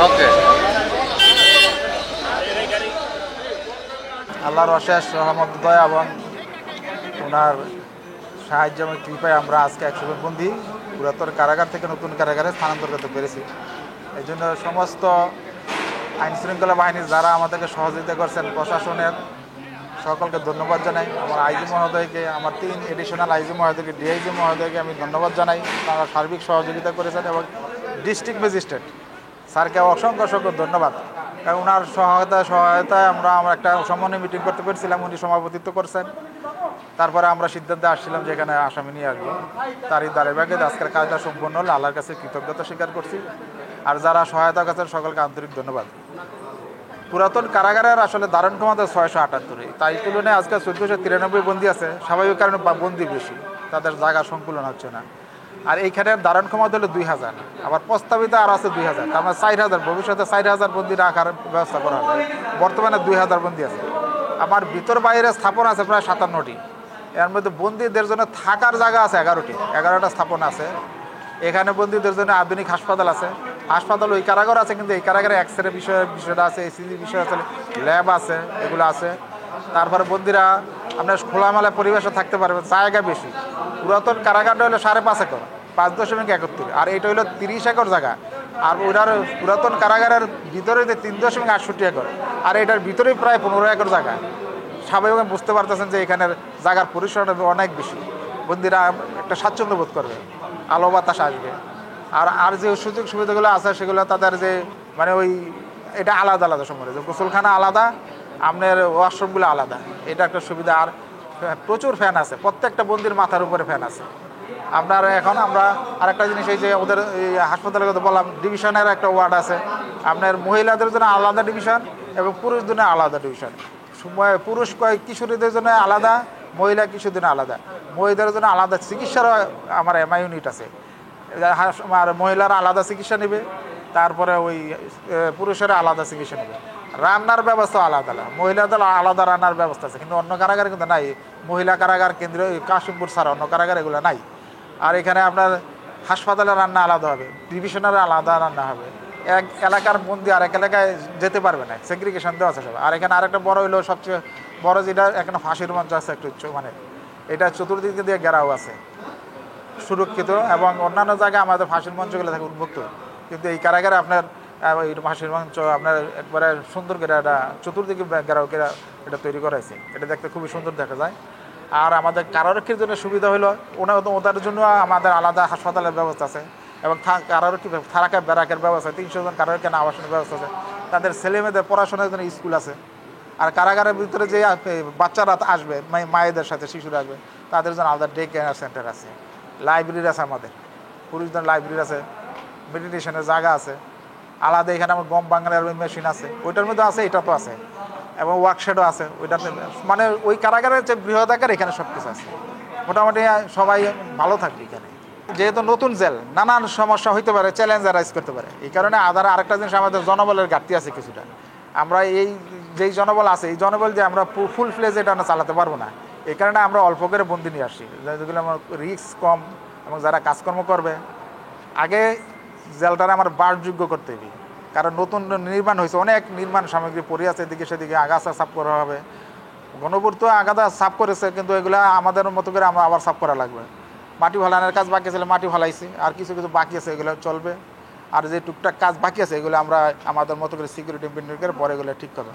ওকে। আল্লাহর অশেষ রহমত দয়া এবং ওনার সাহায্য এবং কৃপায় আমরা আজকে 100 জন বন্দী পুরাতন কারাগার থেকে নতুন কারাগারে স্থানান্তর করতে পেরেছি। এই জন্য সমস্ত আইন শৃঙ্খলা বাহিনীর যারা আমাদেরকে সহযোগিতা করছেন, প্রশাসনের সকলকে ধন্যবাদ জানাই। আমার আইজি মহোদয়কে, আমার 3 এডিশনাল আইজি মহোদয়কে, ডিআইজি মহোদয়কে আমি ধন্যবাদ জানাই। তারা সার্বিক সহযোগিতা করেছেন এবং ডিস্ট্রিক্ট ম্যাজিস্ট্রেট স্যারকে অসংখ্য অসংখ্য ধন্যবাদ। এবং ওনার সহায়তায় আমরা একটা সমন্বয় মিটিং করতে পেরেছিলাম, উনি সভাপতিত্ব করছেন। তারপরে আমরা সিদ্ধান্তে আসছিলাম যে এখানে আসামি নিয়ে আসবো। তারই ধারাবাহিকতায় আজকের কাজটা সম্পন্ন হলো, আল্লাহর কাছে কৃতজ্ঞতা স্বীকার করছি। আর যারা সহায়তা করছেন সকলকে আন্তরিক ধন্যবাদ। পুরাতন কারাগারের আসলে ধারণ ক্ষমতা 678, তাই তুলনায় আজকে 1493 বন্দী আছে। স্বাভাবিক কারণে বন্দী বেশি, তাদের জায়গা সংকুলন হচ্ছে না। আর এইখানে ধারণ ক্ষমতা হলো 2000, আবার প্রস্তাবিত আর আছে 2000, তার মানে 4000, ভবিষ্যতে 4000 বন্দী রাখার ব্যবস্থা করা হবে। বর্তমানে 2000 বন্দী আছে। আমার ভিতর বাইরে স্থাপন আছে প্রায় 57টি। এর মধ্যে বন্দীদের জন্য থাকার জায়গা আছে 11টা স্থাপন আছে। এখানে বন্দীদের জন্য আধুনিক হাসপাতাল আছে। হাসপাতাল ওই কারাগার আছে, কিন্তু এই কারাগারে এক্সরে বিষয়টা আছে, এসিজি বিষয় আছে, ল্যাব আছে, এগুলো আছে। তারপরে বন্দীরা আপনার খোলামেলা পরিবেশে থাকতে পারবে, জায়গা বেশি। পুরাতন কারাগারটা হলো 5.5 একর, 5.71, আর এটা হলো 30 একর জায়গা। আর ওটার পুরাতন কারাগারের ভিতরে 3.68 একর, আর এটার ভিতরেই প্রায় 15 একর জায়গা। স্বাভাবিক বুঝতে পারতেছেন যে এখানের জায়গার পরিসরটা অনেক বেশি। বন্দীরা একটা স্বাচ্ছন্দ্য বোধ করবে, আলো বাতাস আসবে। আর আর যে সুযোগ সুবিধাগুলো আছে সেগুলো তাদের যে মানে ওই এটা আলাদা আলাদা সময়, যে গোসলখানা আলাদা, আপনার ওয়াশরুমগুলো আলাদা, এটা একটা সুবিধা। আর প্রচুর ফ্যান আছে, প্রত্যেকটা বন্দির মাথার উপরে ফ্যান আছে। আপনার এখন আমরা আরেকটা জিনিস, এই যে ওদের এই হাসপাতালের কথা বললাম, ডিভিশনের একটা ওয়ার্ড আছে। আপনার মহিলাদের জন্য আলাদা ডিভিশন এবং পুরুষদের জন্য আলাদা ডিভিশন। পুরুষ কিশোরীদের জন্য আলাদা, মহিলা কিশোরদের জন্য আলাদা, মহিলাদের জন্য আলাদা চিকিৎসারও আমার এমআই ইউনিট আছে। আর মহিলারা আলাদা চিকিৎসা নেবে, তারপরে ওই পুরুষেরা আলাদা চিকিৎসা নেবে। রান্নার ব্যবস্থা আলাদা আলাদা, মহিলাদের আলাদা রান্নার ব্যবস্থা আছে, কিন্তু অন্য কারাগারে কিন্তু নাই। মহিলা কারাগার কেন্দ্রীয় কাশিমপুর ছাড়া অন্য কারাগার এগুলো নাই। আর এখানে আপনার হাসপাতালে রান্না আলাদা হবে, ডিভিশনের আলাদা রান্না হবে। এক এলাকার বন্দি আরেক এলাকায় যেতে পারবে না, সেগ্রিগেশন দেওয়া আছে সব। আর এখানে আরেকটা বড় হইলো, সবচেয়ে বড় যেটা, এখানে ফাঁসির মঞ্চ আছে একটু মানে এটা চতুর্দিকে দিয়ে ঘেরাও আছে, সুরক্ষিত। এবং অন্যান্য জায়গায় আমাদের ফাঁসির মঞ্চগুলো থাকে উন্মুক্ত, কিন্তু এই কারাগারে আপনার এই ফাঁসির মঞ্চ আপনার একবারে সুন্দর করে একটা চতুর্দিকে ঘেরাও করে এটা তৈরি করা হয়েছে। এটা দেখতে খুবই সুন্দর দেখা যায়। আর আমাদের কারারক্ষীর জন্য সুবিধা হলো ওদের জন্য আমাদের আলাদা হাসপাতালের ব্যবস্থা আছে, এবং কারারক্ষী থাকা ব্যারাকের ব্যবস্থা, 300 জন কারারক্ষী আবাসনের ব্যবস্থা আছে। তাদের ছেলেমেয়েদের পড়াশোনার জন্য স্কুল আছে। আর কারাগারের ভিতরে যে বাচ্চারা আসবে, মায়েদের সাথে শিশুরা আসবে, তাদের জন্য আলাদা ডে কেয়ার সেন্টার আছে, লাইব্রেরি আছে, আমাদের পুরুষদের লাইব্রেরি আছে, মেডিটেশনের জায়গা আছে আলাদা। এখানে আমার গম বাংলার মেশিন আছে, ওইটার মধ্যে আছে, এটা তো আছে, এবং ওয়ার্কশেডও আছে ওইটাতে। মানে ওই কারাগারের যে বৃহদাকার, এখানে সব কিছু আছে। মোটামুটি সবাই ভালো থাকবে এখানে। যেহেতু নতুন জেল, নানান সমস্যা হইতে পারে, চ্যালেঞ্জ রাইজ করতে পারে। এই কারণে আরেকটা জিনিস, আমাদের জনবলের ঘাটতি আছে কিছুটা। আমরা এই যেই জনবল আছে, এই জনবল যে আমরা ফুল ফ্লেজ এটা আমরা চালাতে পারবো না। এই কারণে আমরা অল্প করে বন্দি নিয়ে আসছি, যেগুলো আমার রিস্ক কম এবং যারা কাজকর্ম করবে। আগে জেলটারে আমার বাসযোগ্য করতে হবে, কারণ নতুন নির্মাণ হয়েছে, অনেক নির্মাণ সামগ্রী পড়ে আছে, এদিকে সেদিকে আগাছা সাফ করা হবে। গণপূর্ত আগাদা সাফ করেছে, কিন্তু এগুলো আমাদের মতো করে আমরা আবার সাফ করা লাগবে। মাটি ফালানোর কাজ বাকি আছে, মাটি ফালাইছি, আর কিছু কিছু বাকি আছে, এগুলো চলবে। আর যে টুকটাক কাজ বাকি আছে, এগুলো আমরা আমাদের মতো করে সিকিউরিটি মেনটেন করে পরে এগুলো ঠিক করবো।